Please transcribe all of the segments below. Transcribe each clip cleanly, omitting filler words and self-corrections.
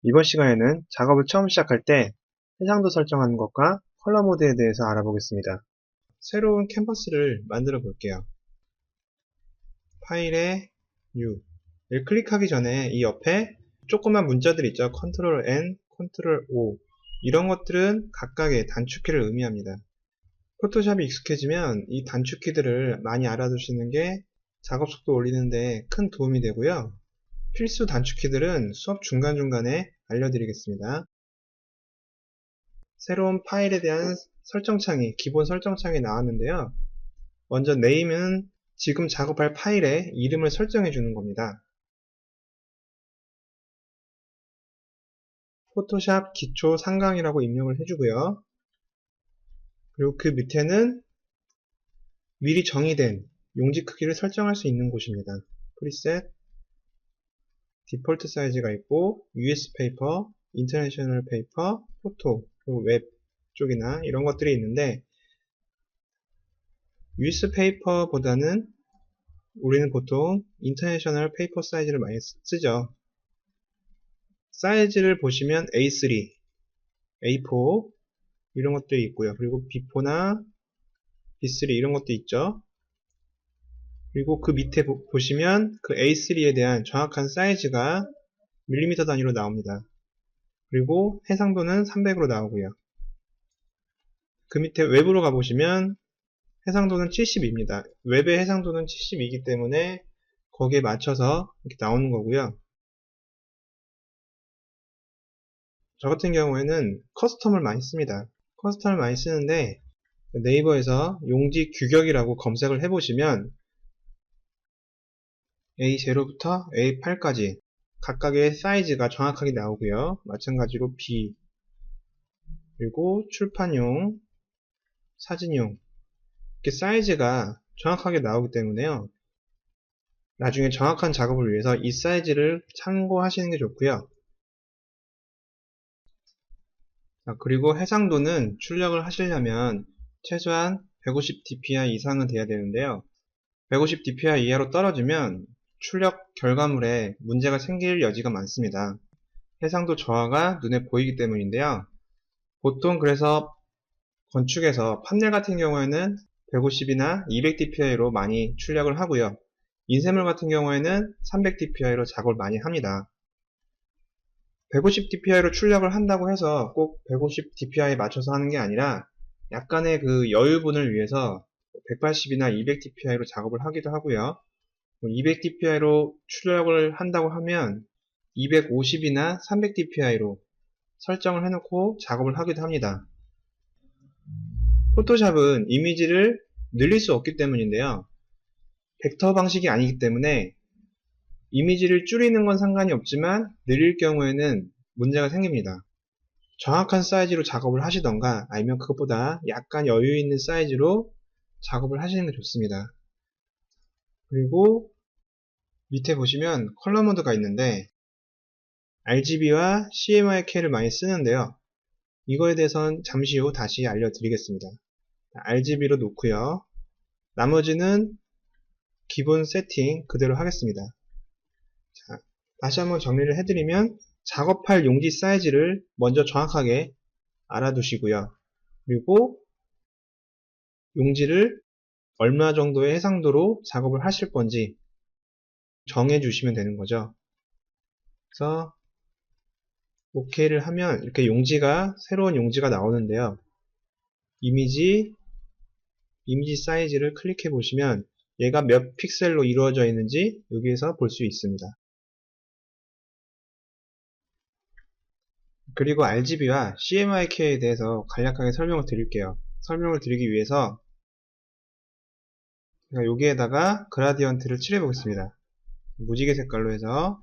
이번 시간에는 작업을 처음 시작할 때 해상도 설정하는 것과 컬러 모드에 대해서 알아보겠습니다. 새로운 캔버스를 만들어 볼게요. 파일에 New. 여기 클릭하기 전에 이 옆에 조그만 문자들 있죠. Ctrl N, Ctrl O. 이런 것들은 각각의 단축키를 의미합니다. 포토샵이 익숙해지면 이 단축키들을 많이 알아두시는 게 작업 속도 올리는데 큰 도움이 되고요. 필수 단축키들은 수업 중간중간에 알려드리겠습니다. 새로운 파일에 대한 설정창이, 기본 설정창이 나왔는데요. 먼저 name은 지금 작업할 파일의 이름을 설정해 주는 겁니다. 포토샵 기초 상강이라고 입력을 해주고요. 그리고 그 밑에는 미리 정의된 용지 크기를 설정할 수 있는 곳입니다. 프리셋, 디폴트 사이즈가 있고 US 페이퍼, 인터내셔널 페이퍼, 포토, 그리고 웹 쪽이나 이런 것들이 있는데 US 페이퍼보다는 우리는 보통 인터내셔널 페이퍼 사이즈를 많이 쓰죠. 사이즈를 보시면 A3, A4 이런 것들이 있고요. 그리고 B4나 B3 이런 것도 있죠. 그리고 그 밑에 보시면 그 A3에 대한 정확한 사이즈가 밀리미터 단위로 나옵니다. 그리고 해상도는 300으로 나오고요. 그 밑에 웹으로 가보시면 해상도는 70입니다. 웹의 해상도는 70이기 때문에 거기에 맞춰서 이렇게 나오는 거고요. 저 같은 경우에는 커스텀을 많이 씁니다. 커스텀을 많이 쓰는데 네이버에서 용지 규격이라고 검색을 해보시면 A0부터 A8까지 각각의 사이즈가 정확하게 나오고요. 마찬가지로 B, 그리고 출판용, 사진용 이렇게 사이즈가 정확하게 나오기 때문에요. 나중에 정확한 작업을 위해서 이 사이즈를 참고하시는 게 좋고요. 그리고 해상도는 출력을 하시려면 최소한 150 dpi 이상은 돼야 되는데요. 150 dpi 이하로 떨어지면 출력 결과물에 문제가 생길 여지가 많습니다. 해상도 저하가 눈에 보이기 때문인데요. 보통 그래서 건축에서 판넬 같은 경우에는 150이나 200 dpi로 많이 출력을 하고요. 인쇄물 같은 경우에는 300 dpi로 작업을 많이 합니다. 150 dpi로 출력을 한다고 해서 꼭 150 dpi에 맞춰서 하는 게 아니라 약간의 그 여유분을 위해서 180이나 200 dpi로 작업을 하기도 하고요. 200 dpi로 출력을 한다고 하면 250이나 300 dpi로 설정을 해놓고 작업을 하기도 합니다. 포토샵은 이미지를 늘릴 수 없기 때문인데요. 벡터 방식이 아니기 때문에 이미지를 줄이는 건 상관이 없지만 늘릴 경우에는 문제가 생깁니다. 정확한 사이즈로 작업을 하시던가 아니면 그것보다 약간 여유 있는 사이즈로 작업을 하시는 게 좋습니다. 그리고 밑에 보시면 컬러 모드가 있는데 RGB와 CMYK를 많이 쓰는데요. 이거에 대해서는 잠시 후 다시 알려드리겠습니다. RGB로 놓고요. 나머지는 기본 세팅 그대로 하겠습니다. 자, 다시 한번 정리를 해드리면 작업할 용지 사이즈를 먼저 정확하게 알아두시고요. 그리고 용지를 얼마 정도의 해상도로 작업을 하실 건지 정해 주시면 되는 거죠. 그래서 OK를 하면 이렇게 새로운 용지가 나오는데요. 이미지 사이즈를 클릭해 보시면 얘가 몇 픽셀로 이루어져 있는지 여기에서 볼 수 있습니다. 그리고 RGB와 CMYK에 대해서 간략하게 설명을 드릴게요. 설명을 드리기 위해서 제가 여기에다가 그라디언트를 칠해 보겠습니다. 무지개 색깔로 해서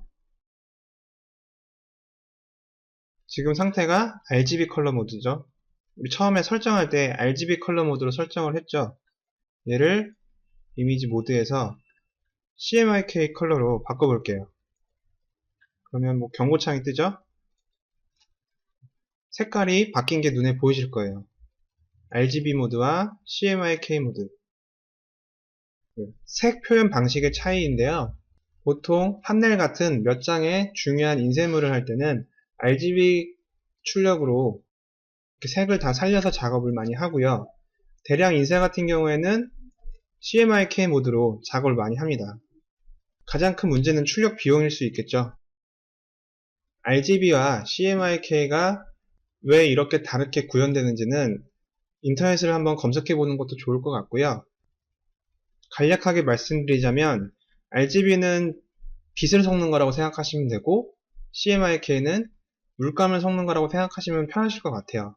지금 상태가 RGB 컬러 모드죠. 우리 처음에 설정할 때 RGB 컬러 모드로 설정을 했죠. 얘를 이미지 모드에서 CMYK 컬러로 바꿔볼게요. 그러면 뭐 경고창이 뜨죠? 색깔이 바뀐 게 눈에 보이실 거예요. RGB 모드와 CMYK 모드. 색 표현 방식의 차이인데요. 보통 판넬 같은 몇 장의 중요한 인쇄물을 할 때는 RGB 출력으로 이렇게 색을 다 살려서 작업을 많이 하고요. 대량 인쇄 같은 경우에는 CMYK 모드로 작업을 많이 합니다. 가장 큰 문제는 출력 비용일 수 있겠죠. RGB와 CMYK가 왜 이렇게 다르게 구현되는지는 인터넷을 한번 검색해 보는 것도 좋을 것 같고요. 간략하게 말씀드리자면 RGB는 빛을 섞는 거라고 생각하시면 되고 CMYK는 물감을 섞는 거라고 생각하시면 편하실 것 같아요.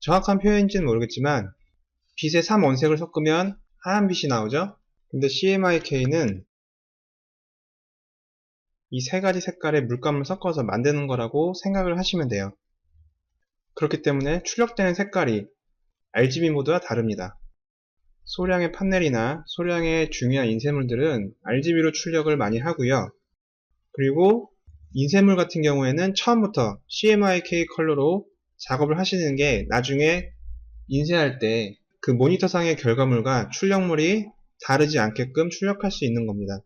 정확한 표현인지는 모르겠지만 빛의 3원색을 섞으면 하얀 빛이 나오죠. 근데 CMYK는 이 세 가지 색깔의 물감을 섞어서 만드는 거라고 생각을 하시면 돼요. 그렇기 때문에 출력되는 색깔이 RGB 모드와 다릅니다. 소량의 판넬이나 소량의 중요한 인쇄물들은 RGB로 출력을 많이 하고요. 그리고 인쇄물 같은 경우에는 처음부터 CMYK 컬러로 작업을 하시는 게 나중에 인쇄할 때 그 모니터상의 결과물과 출력물이 다르지 않게끔 출력할 수 있는 겁니다.